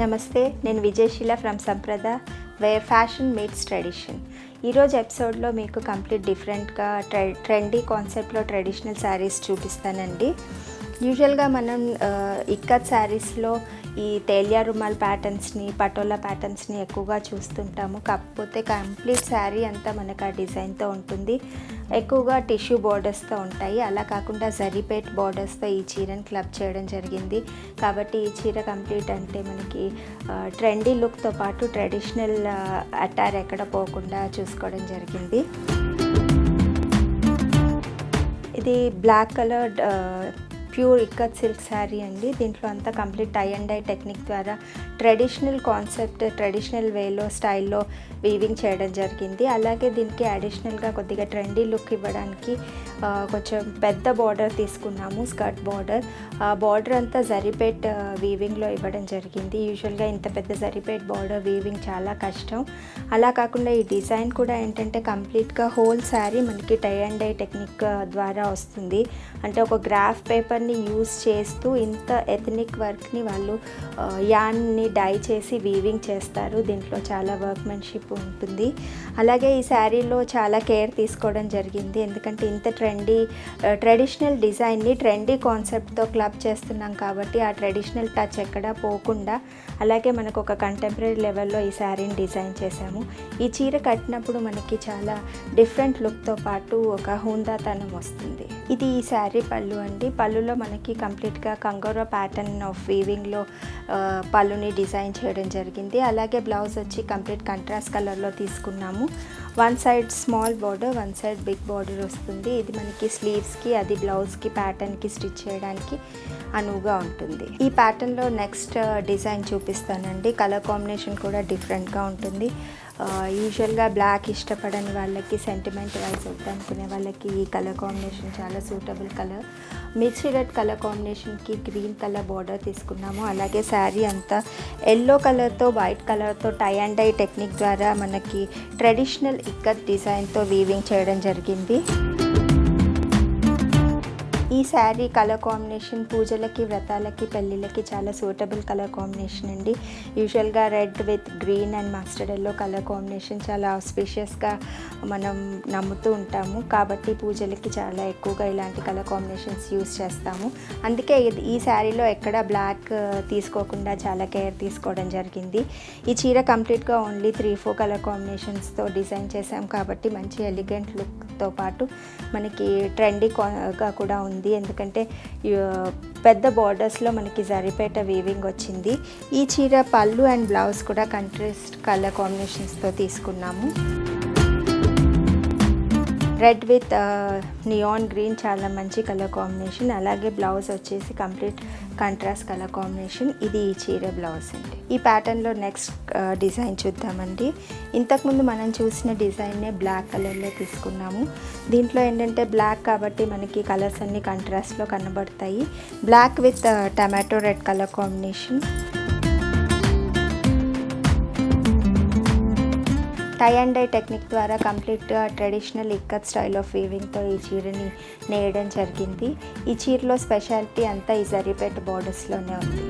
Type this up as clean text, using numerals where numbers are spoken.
నమస్తే, నేను Vijayasheela from Samprada where fashion meets tradition. ఈరోజు ఎపిసోడ్లో మీకు కంప్లీట్ డిఫరెంట్గా ట్రెండీ కాన్సెప్ట్లో ట్రెడిషనల్ శారీస్ చూపిస్తానండి. యూజువల్గా మనం ఇక్కత్ శారీస్లో ఈ తేలియా రుమాల్ ప్యాటర్న్స్ని, పటోలా ప్యాటర్న్స్ని ఎక్కువగా చూస్తుంటాము. కాకపోతే కంప్లీట్ శారీ అంతా మనకు ఆ డిజైన్తో ఉంటుంది. ఎక్కువగా టిష్యూ బోర్డర్స్తో ఉంటాయి. అలా కాకుండా జరీపేట్ బోర్డర్స్తో ఈ చీరను క్లబ్ చేయడం జరిగింది. కాబట్టి ఈ చీర కంప్లీట్ అంటే మనకి ట్రెండీ లుక్తో పాటు ట్రెడిషనల్ అటైర్ ఎక్కడ పోకుండా చూసుకోవడం జరిగింది. ఇది black colour pure ikat silk sari అండి. దీంట్లో అంతా complete tie and dye technique ద్వారా ట్రెడిషనల్ కాన్సెప్ట్, ట్రెడిషనల్ వేలో, స్టైల్లో వీవింగ్ చేయడం జరిగింది. అలాగే దీనికి అడిషనల్గా కొద్దిగా ట్రెండీ లుక్ ఇవ్వడానికి కొంచెం పెద్ద బార్డర్ తీసుకున్నాము, స్కర్ట్ బార్డర్. ఆ బార్డర్ అంతా జరీపేట్ వీవింగ్లో ఇవ్వడం జరిగింది. యూజువల్గా ఇంత పెద్ద జరీపేట్ బార్డర్ వీవింగ్ చాలా కష్టం. అలా కాకుండా ఈ డిజైన్ కూడా ఏంటంటే కంప్లీట్గా హోల్ శారీ మనకి టై అండ్ డై టెక్నిక్ ద్వారా వస్తుంది. అంటే ఒక గ్రాఫ్ పేపర్ని యూజ్ చేస్తూ ఇంత ఎథనిక్ వర్క్ని వాళ్ళు యాన్ని డై చేసి వీవింగ్ చేస్తారు. దీంట్లో చాలా వర్క్మెన్షిప్ ఉంటుంది. అలాగే ఈ శారీలో చాలా కేర్ తీసుకోవడం జరిగింది. ఎందుకంటే ఇంత ట్రెడిషనల్ డిజైన్ని ట్రెండీ కాన్సెప్ట్తో క్లబ్ చేస్తున్నాం కాబట్టి ఆ ట్రెడిషనల్ టచ్ ఎక్కడా పోకుండా అలాగే మనకు ఒక కంటెంపరీ లెవెల్లో ఈ శారీని డిజైన్ చేశాము. ఈ చీర కట్టినప్పుడు మనకి చాలా డిఫరెంట్ లుక్తో పాటు ఒక హుందాతనం వస్తుంది. ఇది ఈ శారీ పళ్ళు అండి. పళ్ళులో మనకి కంప్లీట్గా కంగోరో ప్యాటర్న్ ఆఫ్ వీవింగ్లో పళ్ళుని డిజైన్ చేయడం జరిగింది. అలాగే బ్లౌజ్ వచ్చి కంప్లీట్ కంట్రాస్ట్ కలర్లో తీసుకున్నాము. One side small border, one side big border వస్తుంది. ఇది మనకి స్లీవ్స్కి, అది బ్లౌజ్కి ప్యాటర్న్కి స్టిచ్ చేయడానికి అనువుగా ఉంటుంది. ఈ ప్యాటర్న్లో నెక్స్ట్ డిజైన్ చూపిస్తానండి. కలర్ కాంబినేషన్ కూడా డిఫరెంట్గా ఉంటుంది. యూజువల్గా బ్లాక్ ఇష్టపడని వాళ్ళకి, సెంటిమెంట్ వైజ్ వద్దనుకునే వాళ్ళకి ఈ కలర్ కాంబినేషన్ చాలా suitable colour. Mixed red colour కాంబినేషన్కి గ్రీన్ కలర్ బార్డర్ తీసుకున్నాము. అలాగే శారీ అంతా ఎల్లో కలర్తో వైట్ కలర్తో టై అండ్ డై టెక్నిక్ ద్వారా మనకి ట్రెడిషనల్ ఇక్కత్ డిజైన్తో వీవింగ్ చేయడం జరిగింది. ఈ శారీ కలర్ కాంబినేషన్ పూజలకి, వ్రతాలకి, పెళ్ళిళ్ళకి చాలా సూటబుల్ కలర్ కాంబినేషన్ అండి. యూజువల్గా red with green and mustard yellow colour combination చాలా ఆస్పిషియస్గా మనం నమ్ముతూ ఉంటాము. కాబట్టి పూజలకి చాలా ఎక్కువగా ఇలాంటి కలర్ కాంబినేషన్స్ యూస్ చేస్తాము. అందుకే ఈ శారీలో ఎక్కడ బ్లాక్ తీసుకోకుండా చాలా కేర్ తీసుకోవడం జరిగింది. ఈ చీర కంప్లీట్గా ఓన్లీ 3-4 కలర్ కాంబినేషన్స్తో డిజైన్ చేసాం కాబట్టి మంచి ఎలిగెంట్ లుక్తో పాటు మనకి ట్రెండీగా కూడా ఉంది. ఎందుకంటే పెద్ద బార్డర్స్లో మనకి జరీపేట వీవింగ్ వచ్చింది. ఈ చీర పళ్ళు అండ్ బ్లౌజ్ కూడా కంట్రాస్ట్ కలర్ కాంబినేషన్స్తో తీసుకున్నాము. రెడ్ విత్ నియాన్ గ్రీన్ చాలా మంచి కలర్ కాంబినేషన్. అలాగే బ్లౌజ్ వచ్చేసి కంప్లీట్ కంట్రాస్ట్ కలర్ కాంబినేషన్. ఇది ఈ చీర బ్లౌజ్ అండి. ఈ ప్యాటర్న్లో నెక్స్ట్ డిజైన్ చూద్దామండి. ఇంతకుముందు మనం చూసిన డిజైన్నే బ్లాక్ కలర్లో తీసుకున్నాము. దీంట్లో ఏంటంటే బ్లాక్ కాబట్టి మనకి కలర్స్ అన్నీ కంట్రాస్ట్లో కనబడతాయి. Black with tomato red colour combination. Tie and dye technique ద్వారా కంప్లీట్గా ట్రెడిషనల్ ఇక్కత్ స్టైల్ ఆఫ్ వీవింగ్తో ఈ చీరని నేయడం జరిగింది. ఈ చీరలో స్పెషాలిటీ అంతా ఈ జరీపేట బార్డర్స్లోనే ఉంది.